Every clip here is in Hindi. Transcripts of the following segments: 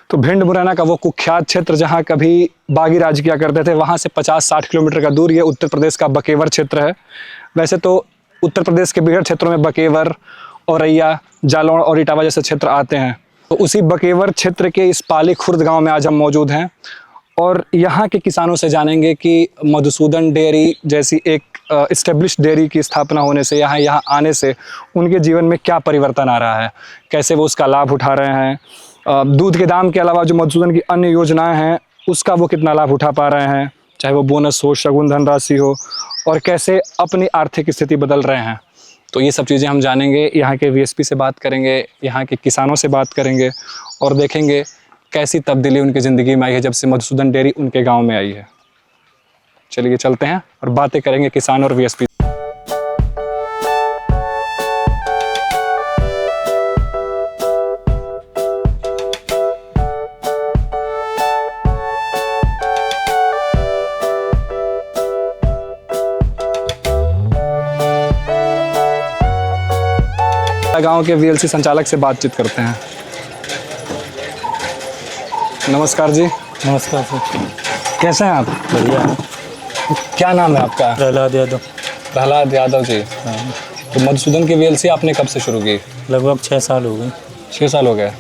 तो भिंड मुरैना का वो कुख्यात क्षेत्र जहाँ कभी बागी राज किया करते थे, वहाँ से 50-60 किलोमीटर का दूर ये उत्तर प्रदेश का बकेवर क्षेत्र है। वैसे तो उत्तर प्रदेश के बिगड़ क्षेत्रों में बकेवर, औरैया, जालौन और इटावा जैसे क्षेत्र आते हैं। तो उसी बकेवर क्षेत्र के इस पाली खुर्द गांव में आज हम मौजूद हैं और यहाँ के किसानों से जानेंगे कि मधुसूदन डेयरी जैसी एक इस्टेब्लिश्ड डेयरी की स्थापना होने से यहाँ आने से उनके जीवन में क्या परिवर्तन आ रहा है, कैसे वो उसका लाभ उठा रहे हैं, दूध के दाम के अलावा जो मधुसूदन की अन्य योजनाएं हैं उसका वो कितना लाभ उठा पा रहे हैं, चाहे वो बोनस हो, शगुन धनराशि हो, और कैसे अपनी आर्थिक स्थिति बदल रहे हैं। तो ये सब चीज़ें हम जानेंगे, यहाँ के वीएसपी से बात करेंगे, यहाँ के किसानों से बात करेंगे और देखेंगे कैसी तब्दीली उनकी ज़िंदगी में आई है जब से मधुसूदन डेयरी उनके गांव में आई है। चलिए चलते हैं और बातें करेंगे किसान और वीएसपी। गांव के वीएलसी संचालक से बातचीत करते हैं। नमस्कार जी। नमस्कार सर। कैसे हैं आप? बढ़िया है। क्या नाम है आपका? प्रहलाद यादव। प्रहलाद यादव जी। हाँ। तो मधुसूदन की वीएलसी आपने कब से शुरू की? लगभग 6 साल हो गए। 6 साल हो गए।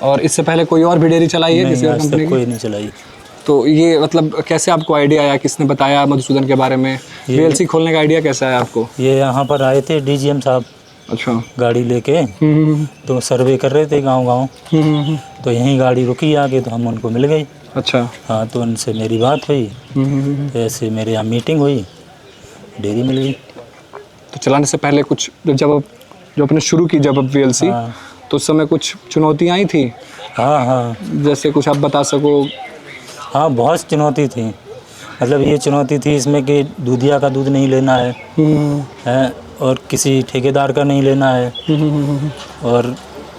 और इससे पहले कोई और भी डेयरी चलाई है किसी और कंपनी की? कोई नहीं चलाई। तो ये मतलब कैसे आपको आइडिया आया, किसने बताया मधुसूदन के बारे में? वीएलसी खोलने का आइडिया कैसा है आपको? ये यहाँ पर आए थे डीजीएम साहब। अच्छा। गाड़ी लेके तो सर्वे कर रहे थे गांव-गांव। तो यहीं गाड़ी रुकी आके तो हम उनको मिल गई। अच्छा। हाँ, तो उनसे मेरी बात हुई। तो ऐसे मेरे यहाँ मीटिंग हुई, डेयरी मिल गई। तो चलाने से पहले कुछ जब आपने शुरू की जब वीएलसी, हाँ। तो उस समय कुछ चुनौतियाँ आई थी? हाँ, जैसे कुछ आप बता सको? हाँ, बहुत चुनौती थी। मतलब ये चुनौती थी इसमें कि दूधिया का दूध नहीं लेना है और किसी ठेकेदार का नहीं लेना है और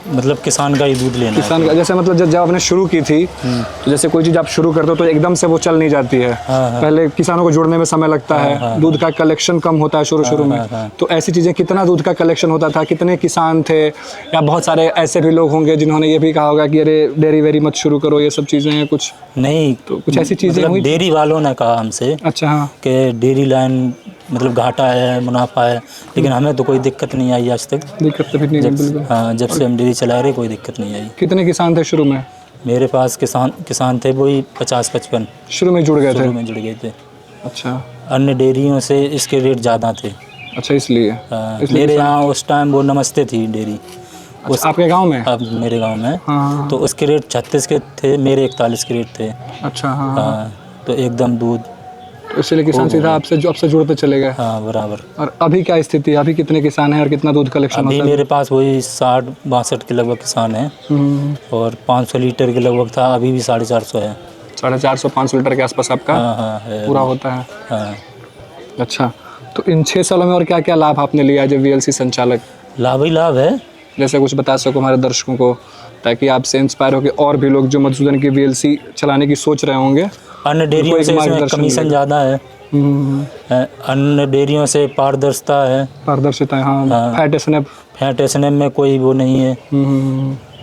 मतलब किसान का ही दूध लेना है। किसान का जैसे मतलब जब आपने शुरू की थी तो जैसे कोई चीज़ आप शुरू करते हो तो एकदम से वो चल नहीं जाती है। हाँ। पहले किसानों को जोड़ने में समय लगता है। दूध का कलेक्शन कम होता है शुरू में। तो ऐसी चीज़ें, कितना दूध का कलेक्शन होता था, कितने किसान थे, या बहुत सारे ऐसे भी लोग होंगे जिन्होंने ये भी कहा होगा कि अरे डेयरी वेरी मत शुरू करो, ये सब चीज़ें हैं कुछ? नहीं, तो कुछ ऐसी चीज़ें मतलब हुई? डेयरी वालों ने कहा हमसे। अच्छा। हाँ। कि डेयरी लाइन मतलब घाटा है, मुनाफा है, लेकिन हमें तो कोई दिक्कत नहीं आई आज तक। दिक्कत तो नहीं? बिल्कुल। हाँ, जब से हम डेयरी चला रहे कोई दिक्कत नहीं आई। कितने किसान थे शुरू में? मेरे पास किसान थे वही 50-55 शुरू में जुड़ गए थे? शुरू में जुड़ गए थे। अच्छा। अन्य डेयरियों से इसके रेट ज़्यादा थे। अच्छा, इसलिए मेरे यहाँ उस टाइम वो नमस्ते थी डेयरी। अच्छा, आपके गांव में? अब मेरे गांव में। हाँ। तो उसके रेट 36 के थे, मेरे 41 के रेट थे। अच्छा। हाँ। हाँ, तो एकदम दूध, तो इसलिए किसान सीधा आपसे जुड़ते चले गए? हाँ, बराबर। और अभी क्या स्थिति है? अभी कितने किसान हैं और कितना दूध कलेक्शन होता है? अभी मेरे पास वही 60-62 के लगभग किसान हैं और 500 लीटर के लगभग था, अभी भी 450 है। 450-500 लीटर के आसपास आपका? हाँ, है पूरा होता है? हाँ। अच्छा। तो इन 6 सालों में और क्या क्या लाभ आपने लिया जब वीएलसी संचालक? लाभ ही लाभ है। जैसे कुछ बता सको हमारे दर्शकों को, ताकि आपसे इंस्पायर हो कि और भी लोग जो मधुसूदन की वीएलसी चलाने की सोच रहे होंगे। अन्य डेयरियों से इसमें कमीशन ज़्यादा है। अन्य डेयरियों से पारदर्शिता है। पारदर्शिता है। हाँ। फैट एसएनएफ में कोई वो नहीं है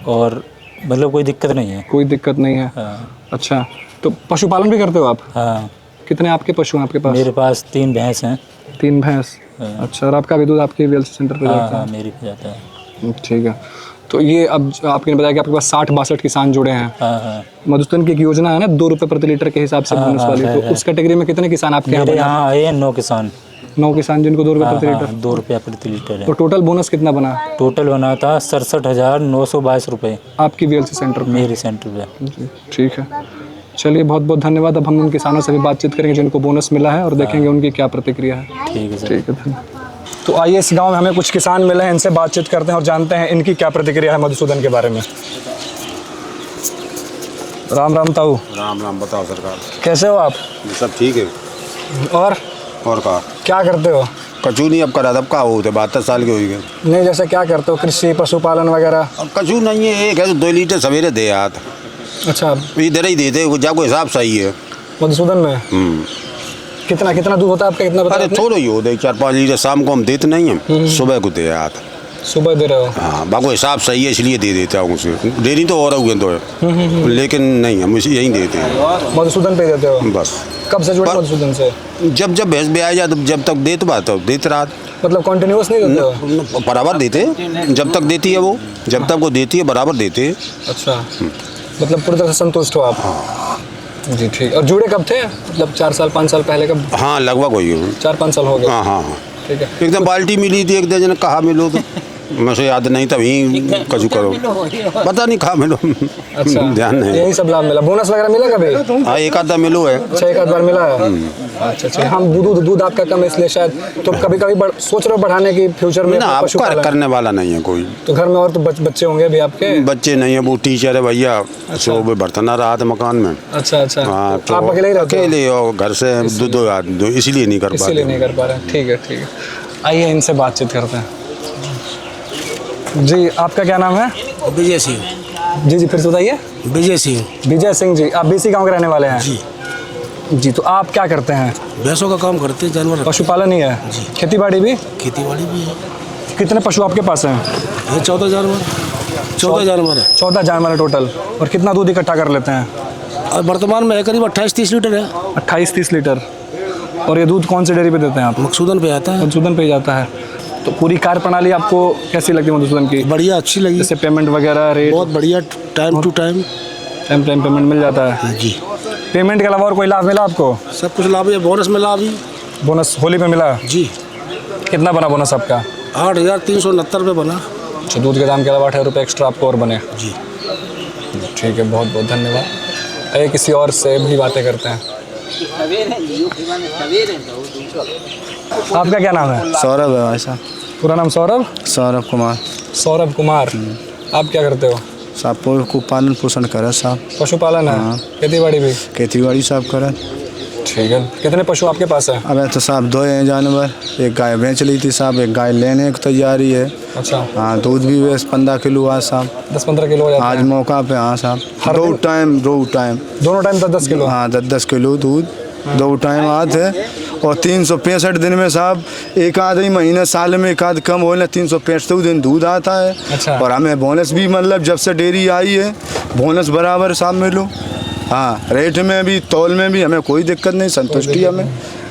और मतलब कोई दिक्कत नहीं है। कोई दिक्कत नहीं है। अच्छा। तो पशुपालन भी करते हो आप? हाँ। कितने आपके पशु हैं आपके पास? मेरे पास 3 भैंस हैं। 3 भैंस? अच्छा। और आपका भी दूध आपके वीएलसी सेंटर पे जाता है? हाँ, मेरी पे जाता है। ठीक है। तो ये अब आपने बताया कि आपके पास 60-62 किसान जुड़े हैं। हाँ। मधुसूदन की एक योजना है ना 2 रुपये प्रति लीटर के हिसाब से बोनस वाली, तो उस कैटेगरी में कितने किसान आपके मेरे यहाँ आए हैं 9 किसान। 9 किसान जिनको 2 रुपये प्रति लीटर? 2 रुपया प्रति लीटर है। तो टोटल बोनस कितना बना? टोटल बना था 67,922 रुपये आपकी वीएलसी सेंटर पे? मेरे सेंटर पे। ठीक है, चलिए बहुत बहुत धन्यवाद। अब हम उन किसानों से भी बातचीत करेंगे जिनको बोनस मिला है और देखेंगे उनकी क्या प्रतिक्रिया है। ठीक है सर। ठीक है, धन्यवाद। तो आइए, इस गांव में हमें कुछ किसान मिले हैं, इनसे बातचीत करते हैं और जानते हैं इनकी क्या प्रतिक्रिया है मधुसूदन के बारे में। राम राम ताऊ। राम राम। बताओ सरकार, कैसे हो आप? सब ठीक है। और कहा क्या करते हो? कचू नहीं अब करा, तब का हो 72 साल के हो गए। नहीं, जैसे क्या करते हो, कृषि पशुपालन वगैरह? अब कचू नहीं है, एक है तो 2 लीटर सवेरे दे आत। अच्छा। इधर ही देते वो, जाको हिसाब सही है मधुसूदन में? कितना दूध होता है आपका? कितना बताया अरे आपने? थोड़ा ही हो दे, 4-5 लीटर शाम को हम देते नहीं हैं, सुबह को दे आत। सुबह दे रहे हो? हाँ बाको हिसाब सही है इसलिए दे देता हूँ उसे। डेरी तो और हुए तो है लेकिन नहीं हम उसे यहीं देते हैं। मधुसूदन पे देते हो? बस कब से जुड़े पर- मधुसूदन से? जब जब भैंस ब्याह जाए जब तक देते बात तो देते रहा। मतलब कंटिन्यूअस नहीं देते हो? बराबर देते जब तक देती है वो, जब तक वो देती है बराबर देते। अच्छा, मतलब पूरी तरह से संतुष्ट हो आप? जी ठीक। और जुड़े कब थे, मतलब 4 साल 5 साल पहले कब? हाँ लगभग वही है। 4-5 साल हो गए। हाँ हाँ हाँ ठीक है। एकदम बाल्टी मिली थी एक दर्जन कहा मिलो तो मुझे याद नहीं था वहीं कजू करो पता नहीं कहा मिलो। अच्छा, ध्यान नहीं। यही सब लाभ मिला? बोनस वगैरह मिला कभी? हाँ एक आधा मिलो है। अच्छा, एक आध बार मिला है। अच्छा अच्छा। हम दूध आपका कम है इसलिए शायद, तो कभी कभी सोच रहे हो बढ़ाने की फ्यूचर में ना अपना अब पशुपालन? करने वाला नहीं है कोई। तो घर में और तो बच्चे होंगे भी आपके? बच्चे नहीं है, वो टीचर है भैया। सो वो बर्तन रहा था मकान में। अच्छा अच्छा। हाँ तो आप अकेले ही रहते हो? अकेले और घर से दो इसीलिए नहीं कर पाते। इसीलिए नहीं कर पा रहे। ठीक है ठीक है, आइए इनसे बातचीत करते हैं। जी आपका क्या नाम है? विजय सिंह। जी जी फिर से बताइए। विजय सिंह। विजय सिंह जी, आप बीसी गांव के रहने वाले हैं? जी। जी, तो आप क्या करते हैं? भैंसों का काम करते हैं, जानवर रखते पशुपालन ही है? जी। खेती बाड़ी भी? हैं। खेती बाड़ी भी है। कितने पशु आपके पास हैं? ये 14 जानवर। 14 जानवर है 14 जानवर है टोटल। और कितना दूध इकट्ठा कर लेते हैं? और वर्तमान में है करीब 28-30 लीटर है। 28-30 लीटर। और ये दूध कौन से डेयरी पे देते हैं आप? मकसूदन पे आता है। मधुसूदन पे ही जाता है। तो पूरी कार्य प्रणाली आपको कैसी लगती है मधुसूदन की? बढ़िया, अच्छी लगी। जैसे पेमेंट वगैरह रेट? बहुत बढ़िया, time to time. Time time payment मिल जाता है? जी। पेमेंट के अलावा और कोई लाभ मिला आपको? सब कुछ लाभ है, बोनस में लाभ ही। बोनस होली पे मिला? जी। कितना बना बोनस आपका? 8,369 रुपये बना। अच्छा, दूध के दाम के अलावा 8 रुपये एक्स्ट्रा आपको और बने? जी। ठीक है, बहुत बहुत धन्यवाद। आइए किसी और से भी बातें करते हैं। आपका क्या नाम है? सौरभ है भाई साहब। पूरा नाम सौरभ? सौरभ कुमार। सौरभ कुमार। आप क्या करते हो? साहब को पालन पोषण करे साहब। पशुपालन है? हाँ। खेती बाड़ी भी? खेती बाड़ी साहब करे। ठीक है। कितने पशु आपके पास है? अब तो साहब 2 हैं जानवर। एक गाय बेच ली थी साहब, एक गाय लेने की तैयारी है। अच्छा, हाँ दूध भी 15 किलो आज साहब। 10-15 किलो हो जाता आज है? मौका पे हाँ साहब। हर दो दिन? टाइम दोनों टाइम 10-10 किलो? हाँ 10-10 किलो दूध 2 टाइम आते हैं। और 365 दिन में साहब एक आध ही महीने साल में एक आध कम हो ना 365 दिन दूध आता है। अच्छा। और हमें बोनस भी मतलब जब से डेयरी आई है बोनस बराबर साहब मिलो। हाँ रेट में भी तौल में भी हमें कोई दिक्कत नहीं, संतुष्टि हमें।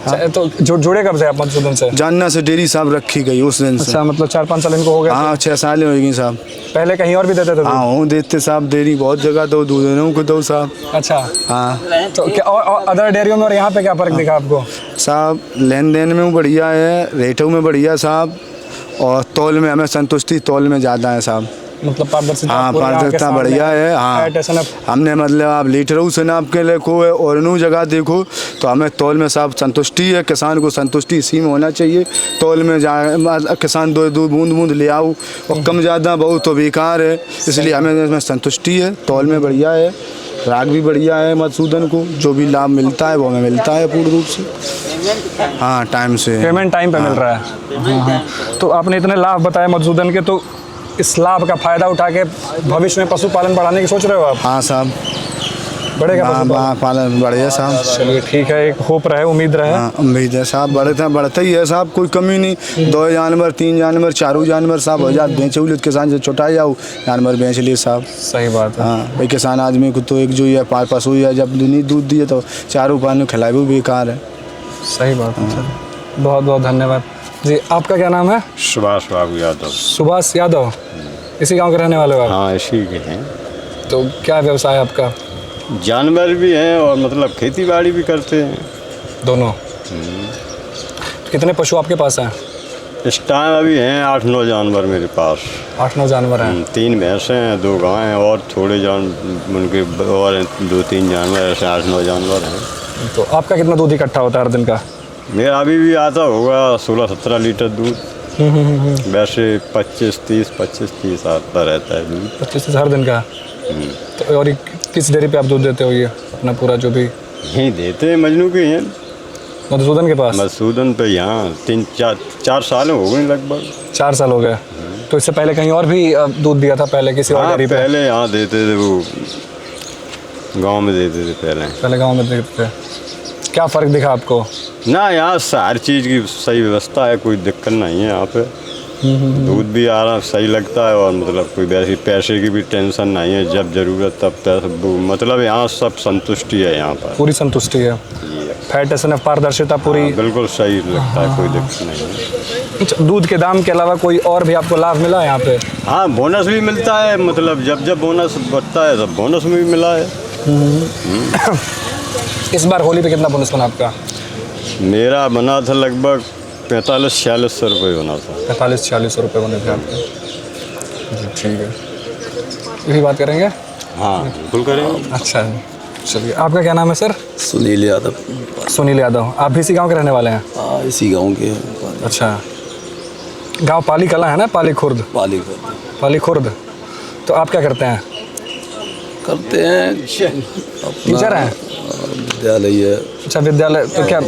अच्छा, तो जुड़े कब से आप मधुसूदन से? जानना से डेयरी साहब रखी गई उस दिन से। अच्छा, मतलब 4-5 साल इनको हो गया? हाँ 6 साल हो गई साहब। पहले कहीं और भी देते थे दूध? हाँ हूँ देते साहब, डेयरी बहुत जगह दो दूध को दो साहब। अच्छा, हाँ तो क्या और अदर डेयरियों में और यहाँ पे क्या फर्क दिखा आपको? साहब लेन देन में बढ़िया है, रेटों में बढ़िया साहब। और तौल में हमें संतुष्टि तौल में ज़्यादा है साहब। मतलब पारदर्शिता? हाँ पूरी आँख के पारदर्शिता सामने बढ़िया है। हाँ फैट ऐसा ना- हमने मतलब आप लीटरों से नाप के देखो है और नू जगह देखो तो हमें तौल में साहब संतुष्टि है। किसान को संतुष्टि इसी में होना चाहिए। तौल में जा किसान दो बूंद बूंद ले आओ और कम ज़्यादा बहुत तो बेकार है, इसलिए हमें इसमें संतुष्टि है। तौल में बढ़िया है, राग भी बढ़िया है। मधुसूदन को जो भी लाभ मिलता है वो हमें मिलता है पूर्ण रूप से। हाँ टाइम से पेमेंट टाइम पे मिल रहा है। हाँ। तो आपने इतने लाभ बताए मधुसूदन के, तो इस लाभ का फायदा उठा के भविष्य में पशुपालन बढ़ाने की सोच रहे हो आप? हाँ साहब बढ़ेगा हाँ पशुपालन? पालन बढ़िया साहब। चलिए ठीक है, एक होप रहे, उम्मीद रहे। हाँ उम्मीद है साहब बढ़ता ही है साहब, कोई कमी नहीं। 2 जानवर 3 जानवर 4 जानवर साहब हो जाते बेचे उलित किसान से छोटा जाओ जानवर बेच लिए साहब। सही बात है। हाँ भाई किसान आदमी को तो एक जो है 5 पशु है, जब नहीं दूध दिए तो 4 पानी खिलाए भी बेकार है। सही बात है। बहुत बहुत धन्यवाद जी। आपका क्या नाम है? सुभाष बाबू यादव। सुभाष यादव। इसी गांव के रहने वाले हो आप? हाँ इसी के हैं। तो क्या व्यवसाय है आपका? जानवर भी हैं और मतलब खेती बाड़ी भी करते हैं दोनों। तो कितने पशु आपके पास हैं? इस टाइम अभी हैं 8-9 जानवर मेरे पास। 8-9 जानवर हैं। 3 भैंसें हैं, 2 गायें हैं और थोड़े उनके और 2-3 जानवर, ऐसे 8-9 जानवर हैं। तो आपका कितना दूध इकट्ठा होता है हर दिन का? मेरा अभी भी आता होगा 16-17 लीटर दूध। वैसे 25-30 आता रहता है दूध। 25 हर दिन का? तो और किस डेयरी पे आप दूध देते हो ये अपना पूरा जो भी? यहीं देते हैं मजनू के हैं, मधुसूदन के पास? मधुसूदन पे यहाँ 3-4 साल हो गए लगभग। 4 साल हो गए। तो इससे पहले कहीं और भी दूध दिया था पहले किसी और हाँ डेयरी पे? पहले यहाँ देते थे, वो गांव में देते थे पहले गांव में देते थे। क्या फ़र्क दिखा आपको? ना यहाँ हर चीज़ की सही व्यवस्था है, कोई दिक्कत नहीं है यहाँ पे। दूध भी आराम सही लगता है और मतलब कोई वैसी पैसे की भी टेंशन नहीं है, जब ज़रूरत तब मतलब यहाँ सब संतुष्टि है यहाँ पर। पूरी संतुष्टि है, फैट एसएनएफ पारदर्शिता पूरी। बिल्कुल सही लगता है, कोई दिक्कत नहीं है। अच्छा, दूध के दाम के अलावा कोई और भी आपको लाभ मिला है यहाँ पे? हाँ, बोनस भी मिलता है, मतलब जब जब बोनस बढ़ता है तब बोनस भी मिला है। इस बार होली पे कितना बोनस बना आपका? मेरा बना था लगभग 45-46 रुपये बना था। 45-46 रुपये बने थे आपके। जी ठीक है, यही बात करेंगे। हाँ बिल्कुल करेंगे। अच्छा चलिए, आपका क्या नाम है सर? सुनील यादव। सुनील यादव। आप भी इसी गांव के रहने वाले हैं? हाँ, इसी गांव के। अच्छा, गांव पाली कला है ना? पाली खुर्द। पाली खुर्द। तो आप क्या करते हैं? करते हैं टीचर हैं? विद्यालय है। अच्छा, विद्यालय। तो क्या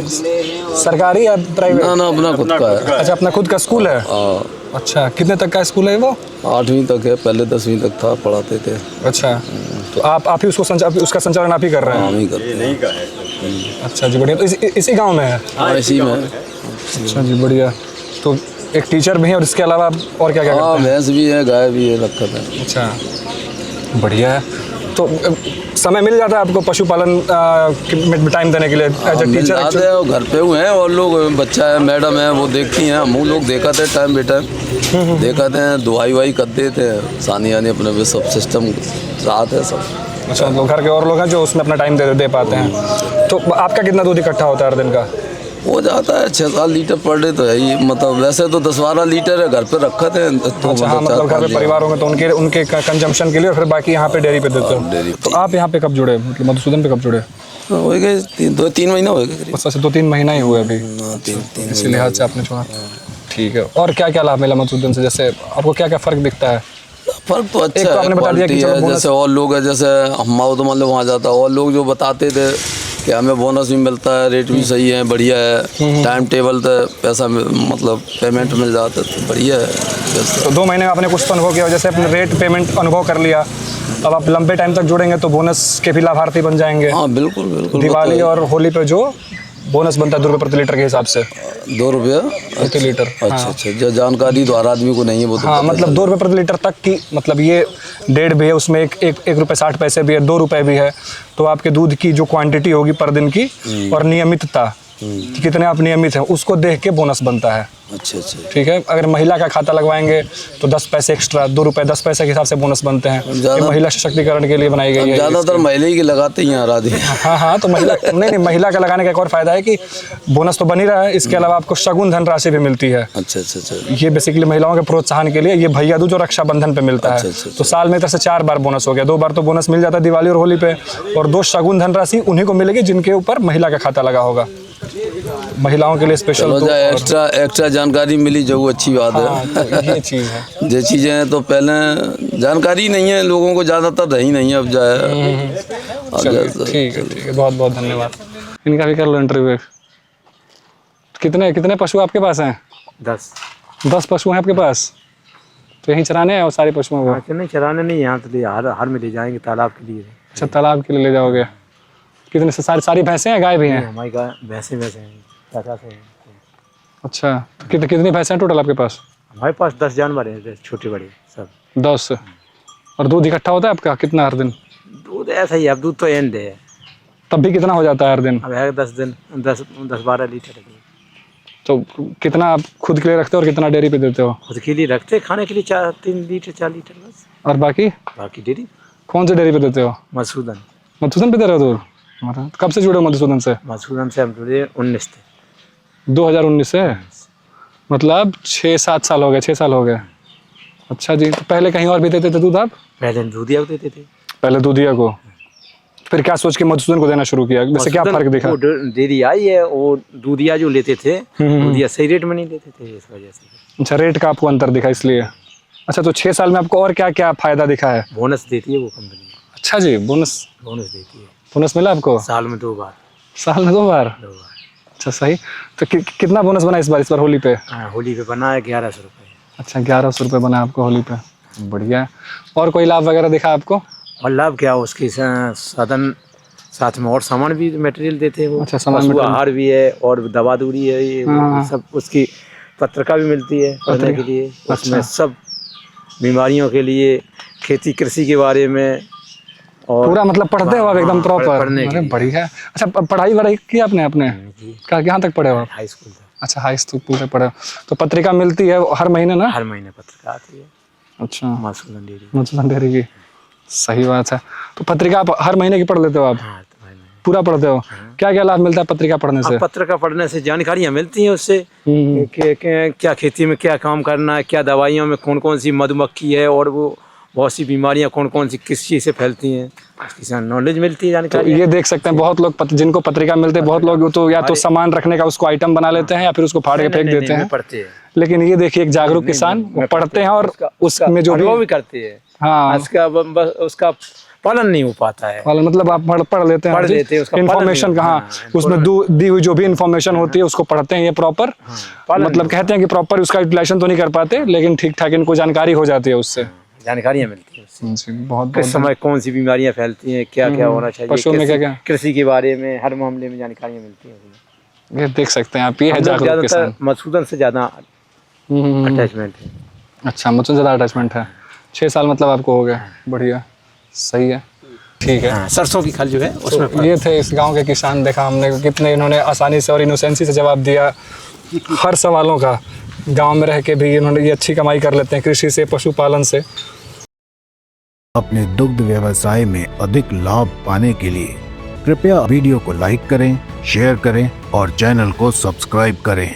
सरकारी या प्राइवेट? ना अपना खुद का है। अच्छा, अपना खुद का स्कूल है। अच्छा, कितने तक का स्कूल है वो? 8वीं तक है, पहले 10वीं तक था, पढ़ाते थे। अच्छा, तो आप ही उसका संचालन आप ही कर रहे हैं? हम ही करते हैं। नहीं का है। अच्छा जी, बढ़िया। तो इसी गांव में है? हाँ, इसी में। अच्छा जी, बढ़िया। तो एक टीचर भी है और इसके अलावा और क्या क्या करते हैं? भैंस भी है, गाय भी है, रखा था। अच्छा, बढ़िया है। तो समय मिल जाता है आपको पशुपालन में टाइम देने के लिए एज ए टीचर? घर पे हुए हैं और लोग, बच्चा है, मैडम है, वो देखती हैं। हम लोग देखाते हैं टाइम बेटा, देखाते हैं, दुआई वाई कर देते हैं, सानी आनी अपने भी सब सिस्टम रात है सब। अच्छा, तो घर के और लोग हैं जो उसमें अपना टाइम दे पाते हैं। तो आपका कितना दूध इकट्ठा होता है हर दिन का? हो जाता है 6-7 लीटर पर डे तो है ही, मतलब वैसे तो 10-12 लीटर है, घर पे रखा थे। तो अच्छा, हाँ, मतलब घर पे परिवार होंगे तो उनके कंजम्पशन के लिए, और फिर बाकी यहाँ पे डेयरी पे देते हो। तो आप यहाँ पे कब जुड़े, मतलब मधुसूदन पे कब जुड़े? हो गए 2-3 महीना हो गए। अच्छा, 2-3 महीना ही हुए अभी, इसी लिहाज से आपने छोड़ा। ठीक है, और क्या क्या लाभ मिला मधुसूदन से? जैसे आपको क्या क्या फ़र्क दिखता है? फर्क तो अच्छा तो आपने बता दिया कि है, जैसे और लोग है, जैसे हमारा तो मतलब वहाँ जाता है, और लोग जो बताते थे कि हमें बोनस भी मिलता है, रेट भी सही है, बढ़िया है, टाइम टेबल तो पैसा मतलब पेमेंट मिल जाता है, तो बढ़िया है। तो 2 महीने में आपने कुछ तो अनुभव किया, जैसे अपने रेट पेमेंट अनुभव कर लिया, अब आप लंबे टाइम तक जुड़ेंगे तो बोनस के भी लाभार्थी बन जाएंगे। हाँ बिल्कुल। दिवाली और होली पे जो बोनस बनता है 2 रुपये प्रति लीटर के हिसाब से? 2 रुपये प्रति लीटर। अच्छा, जो जानकारी तो हर आदमी को नहीं है वो तो। हाँ, मतलब 2 रुपये प्रति लीटर तक की, मतलब ये 1.5 भी है, उसमें एक रुपये 60 पैसे भी है, 2 रुपये भी है। तो आपके दूध की जो क्वांटिटी होगी पर दिन की और नियमितता, कि कितने आप नियमित हैं, उसको देख के बोनस बनता है। अच्छा। ठीक है, अगर महिला का खाता लगवाएंगे तो 10 पैसे एक्स्ट्रा, 2 रुपये 10 पैसे के हिसाब से बोनस बनते हैं। ये महिला सशक्तिकरण के लिए बनाई गई है। ज़्यादातर महिला ही लगाते ही हैं आदमी। हाँ, तो महिला नहीं, महिला का लगाने का एक और फायदा है कि बोनस तो बन ही रहा है, इसके अलावा आपको शगुन धनराशि भी मिलती है। अच्छा। ये बेसिकली महिलाओं के प्रोत्साहन के लिए, ये भैया दूज और रक्षाबंधन पे मिलता है। तो साल में तरह से 4 बार बोनस हो गया, 2 बार तो बोनस मिल जाता है दिवाली और होली पे, और 2 शगुन धनराशि उन्हीं को मिलेगी जिनके ऊपर महिला का खाता लगा होगा। महिलाओं के लिए स्पेशल एक्स्ट्रा जानकारी मिली, जो अच्छी बात है। हाँ, तो ये चीज़ है। जो चीज़ें हैं तो पहले जानकारी नहीं है लोगों को, ज़्यादातर रही नहीं है, अब जाए। ठीक है, बहुत बहुत धन्यवाद। इनका भी कर लो इंटरव्यू। कितने पशु आपके पास हैं? 10 पशु हैं आपके पास? तो यहीं चराने हैं और सारे पशुओं को? नहीं, चराने नहीं, यहाँ तो हर में ले जाएंगे तालाब के लिए। अच्छा, तालाब के लिए ले जाओगे। कितने से? सारी भैंसें हैं, गाय भी हैं? हमारी गाय भैंसे हैं 50 हैं। अच्छा, तो कितनी भैंसें हैं टोटल आपके पास? हमारे पास 10 जानवर हैं, छोटे बड़े सब। 10। और दूध इकट्ठा होता है आपका कितना हर दिन? दूध ऐसा ही है, अब दूध तो एंड है, तब भी कितना हो जाता है हर दिन? अब है 10-12 लीटर। तो कितना आप खुद के लिए रखते हो और कितना डेयरी पे देते हो? खुद के लिए रखते, खाने के लिए 3 लीटर 4 लीटर बस। और बाकी डेयरी। कौन से डेयरी पे देते हो? मधुसूदन पे दे रहे हो दूध? कब से जुड़े हो मधुसूदन से? मधुसूदन से हम जुड़े 19 से। 2019 से? मतलब 6-7 साल हो गए, 6 साल हो गए। अच्छा जी, तो पहले कहीं और भी देते थे दूध आप? पहले दूधिया को देते थे। पहले दूधिया को, फिर क्या सोच के मधुसूदन को देना शुरू किया? वैसे क्या फर्क दिखा? डेयरी आई है, वो दूधिया जो लेते थे, दूधिया सही रेट में नहीं देते थे, इस वजह से। अच्छा, रेट का आपको अंतर दिखा इसलिए। अच्छा, तो 6 साल में आपको और क्या क्या फायदा दिखा है? बोनस देती है वो कंपनी। अच्छा जी, बोनस देती है। बोनस मिला आपको? साल में 2 बार। साल में 2 बार? अच्छा, सही। तो कितना बोनस बना इस बार होली पे? होली पे बना है 1100 रुपये। अच्छा, 1100 रुपये बना आपको होली पे, बढ़िया है। और कोई लाभ वगैरह दिखा आपको? और लाभ क्या, उसके साधन साथ में और सामान भी मटेरियल देते हैं वो। अच्छा, सामान आहार भी है और दवा दूरी है, ये सब उसकी पत्रिका भी मिलती है पढ़ने के लिए, उसमें सब बीमारियों के लिए, खेती कृषि के बारे में, और पूरा मतलब पढ़ते हो आप एकदम प्रॉपर? पढ़ने के अरे बढ़िया। अच्छा पढ़ाई वढ़ाई की आपने अपने कहाँ तक पढ़े हो आप? हाई स्कूल था। अच्छा हाई स्कूल पूरे पढ़े हो। तो पत्रिका मिलती है हर महीने ना? हर महीने पत्रिका आती है। अच्छा मधुसूदन डेयरी। मधुसूदन डेयरी की, सही बात है। तो पत्रिका आप हर महीने की पढ़ लेते हो आप? हाँ, तो महीने पूरा पढ़ते हो? क्या क्या लाभ मिलता है पत्रिका पढ़ने से? पत्रिका पढ़ने से जानकारियाँ मिलती हैं उससे कि क्या खेती में क्या काम करना है, क्या दवाइयों में कौन कौन सी मधुमक्खी है, और वो बहुत सी बीमारियां कौन कौन सी किस चीज़ से फैलती हैं, इसकी नॉलेज मिलती है, तो जानकारी। ये देख सकते हैं बहुत लोग जिनको पत्रिका मिलते हैं, बहुत लोग तो या तो सामान रखने का उसको आइटम बना लेते हैं या फिर उसको फाड़ के फेंक देते हैं। पढ़ते हैं, लेकिन ये देखिए एक जागरूक किसान वो पढ़ते हैं और उसमें जो भी करते हैं। हाँ उसका पालन नहीं हो पाता है। मतलब आप पढ़ लेते हैं, पढ़ लेते हैं, उसका इन्फॉर्मेशन कहाँ उसमें दी हुई जो भी इन्फॉर्मेशन होती है उसको पढ़ते हैं ये प्रॉपर। मतलब कहते हैं कि प्रॉपर उसका यूटिलाइजेशन तो नहीं कर पाते, लेकिन ठीक ठाक इनको जानकारी हो जाती है उससे, जानकारियाँ मिलती हैं जी। बहुत किस समय कौन सी बीमारियाँ फैलती हैं, क्या क्या होना चाहिए, पशुओं में क्या क्या, कृषि के बारे में, हर मामले में जानकारियाँ मिलती हैं। ये देख सकते हैं आप, ये है जागरूक किसान। मधुसूदन से ज़्यादा अटैचमेंट है। अच्छा, मुझसे ज़्यादा अटैचमेंट है। 6 साल मतलब आपको हो गया? बढ़िया, सही है, ठीक है। सरसों की खल जो है उसमें ये थे इस गांव के किसान। देखा हमने कितने इन्होंने आसानी से और इनोसेंसी से जवाब दिया हर सवालों का। गांव में रह के भी इन्होंने ये अच्छी कमाई कर लेते हैं कृषि से, पशुपालन से। अपने दुग्ध व्यवसाय में अधिक लाभ पाने के लिए कृपया वीडियो को लाइक करें, शेयर करें और चैनल को सब्सक्राइब करें।